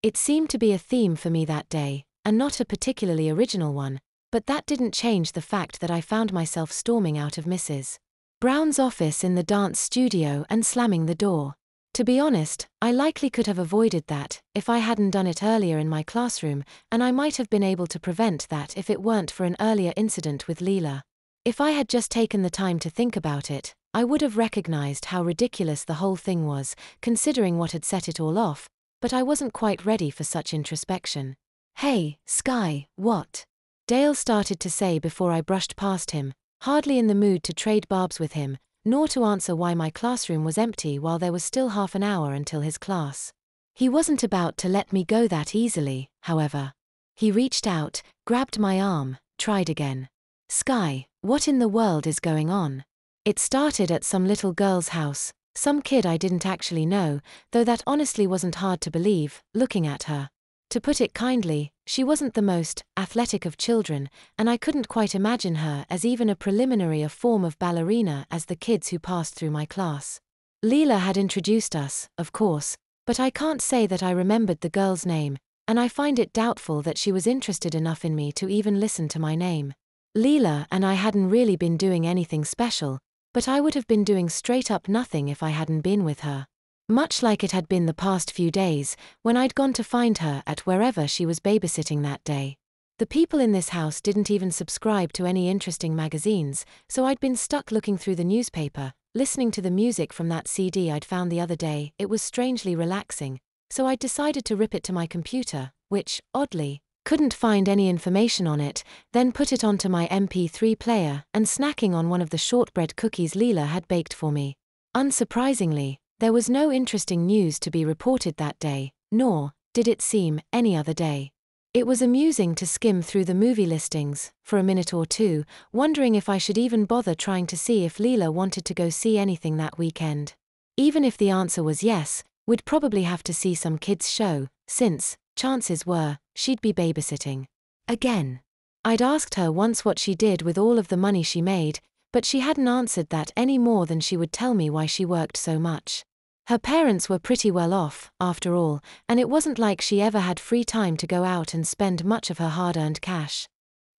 It seemed to be a theme for me that day, and not a particularly original one, but that didn't change the fact that I found myself storming out of Mrs. Brown's office in the dance studio and slamming the door. To be honest, I likely could have avoided that if I hadn't done it earlier in my classroom, and I might have been able to prevent that if it weren't for an earlier incident with Leela. If I had just taken the time to think about it, I would have recognized how ridiculous the whole thing was, considering what had set it all off, but I wasn't quite ready for such introspection. "Hey, Sky, what?" Dale started to say before I brushed past him, hardly in the mood to trade barbs with him, nor to answer why my classroom was empty while there was still half an hour until his class. He wasn't about to let me go that easily, however. He reached out, grabbed my arm, tried again. "Sky, what in the world is going on?" It started at some little girl's house, some kid I didn't actually know, though that honestly wasn't hard to believe, looking at her. To put it kindly, she wasn't the most athletic of children, and I couldn't quite imagine her as even a preliminary form of ballerina as the kids who passed through my class. Leela had introduced us, of course, but I can't say that I remembered the girl's name, and I find it doubtful that she was interested enough in me to even listen to my name. Leela and I hadn't really been doing anything special, but I would have been doing straight up nothing if I hadn't been with her. Much like it had been the past few days, when I'd gone to find her at wherever she was babysitting that day. The people in this house didn't even subscribe to any interesting magazines, so I'd been stuck looking through the newspaper, listening to the music from that CD I'd found the other day. It was strangely relaxing, so I'd decided to rip it to my computer, which, oddly, couldn't find any information on it, then put it onto my MP3 player and snacking on one of the shortbread cookies Leela had baked for me. Unsurprisingly, there was no interesting news to be reported that day, nor, did it seem, any other day. It was amusing to skim through the movie listings, for a minute or two, wondering if I should even bother trying to see if Leela wanted to go see anything that weekend. Even if the answer was yes, we'd probably have to see some kids' show, since, chances were, she'd be babysitting. Again. I'd asked her once what she did with all of the money she made, but she hadn't answered that any more than she would tell me why she worked so much. Her parents were pretty well off, after all, and it wasn't like she ever had free time to go out and spend much of her hard-earned cash.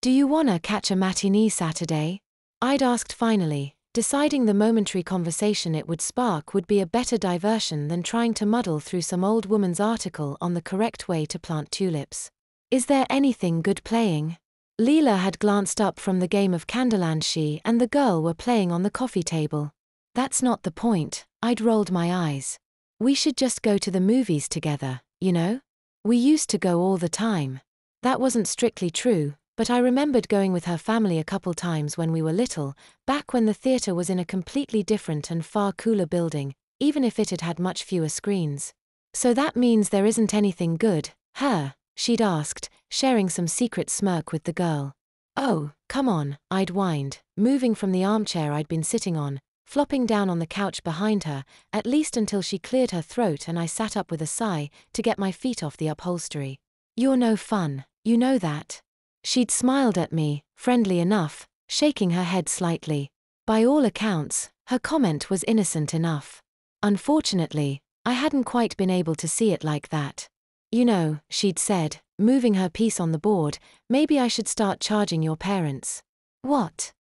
"Do you wanna catch a matinee Saturday?" I'd asked finally, deciding the momentary conversation it would spark would be a better diversion than trying to muddle through some old woman's article on the correct way to plant tulips. "Is there anything good playing?" Leela had glanced up from the game of Candyland she and the girl were playing on the coffee table. "That's not the point," I'd rolled my eyes. "We should just go to the movies together, you know? We used to go all the time." That wasn't strictly true, but I remembered going with her family a couple times when we were little, back when the theater was in a completely different and far cooler building, even if it had had much fewer screens. "So that means there isn't anything good, huh?" she'd asked, sharing some secret smirk with the girl. "Oh, come on," I'd whined, moving from the armchair I'd been sitting on, flopping down on the couch behind her, at least until she cleared her throat and I sat up with a sigh, to get my feet off the upholstery. "You're no fun, you know that." She'd smiled at me, friendly enough, shaking her head slightly. By all accounts, her comment was innocent enough. Unfortunately, I hadn't quite been able to see it like that. "You know," she'd said, moving her piece on the board, "maybe I should start charging your parents." "What?"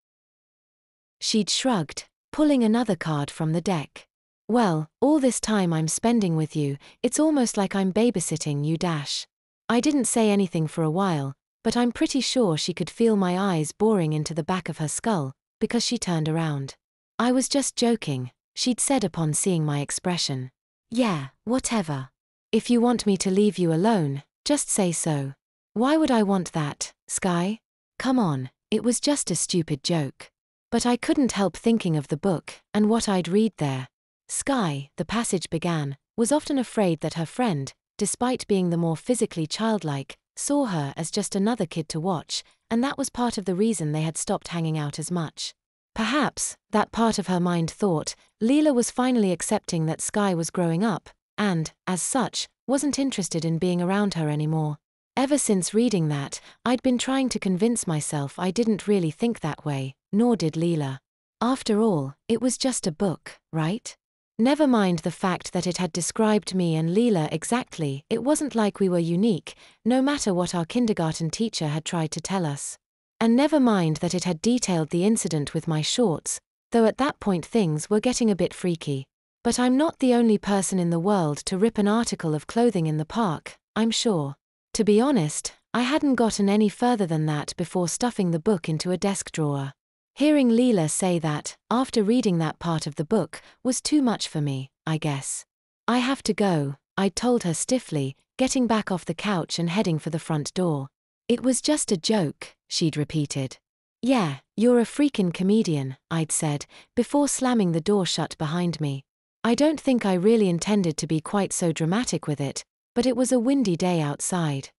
She'd shrugged, pulling another card from the deck. "Well, all this time I'm spending with you, it's almost like I'm babysitting you dash." I didn't say anything for a while, but I'm pretty sure she could feel my eyes boring into the back of her skull, because she turned around. "I was just joking," she'd said upon seeing my expression. "Yeah, whatever. If you want me to leave you alone, just say so." "Why would I want that, Sky? Come on, it was just a stupid joke." But I couldn't help thinking of the book, and what I'd read there. Sky, the passage began, was often afraid that her friend, despite being the more physically childlike, saw her as just another kid to watch, and that was part of the reason they had stopped hanging out as much. Perhaps, that part of her mind thought, Leela was finally accepting that Sky was growing up, and, as such, wasn't interested in being around her anymore. Ever since reading that, I'd been trying to convince myself I didn't really think that way, nor did Leela. After all, it was just a book, right? Never mind the fact that it had described me and Leela exactly. It wasn't like we were unique, no matter what our kindergarten teacher had tried to tell us. And never mind that it had detailed the incident with my shorts, though at that point things were getting a bit freaky. But I'm not the only person in the world to rip an article of clothing in the park, I'm sure. To be honest, I hadn't gotten any further than that before stuffing the book into a desk drawer. Hearing Leela say that, after reading that part of the book, was too much for me, I guess. I have to go, I'd told her stiffly, getting back off the couch and heading for the front door. It was just a joke, she'd repeated. Yeah, you're a freaking comedian, I'd said, before slamming the door shut behind me. I don't think I really intended to be quite so dramatic with it, but it was a windy day outside.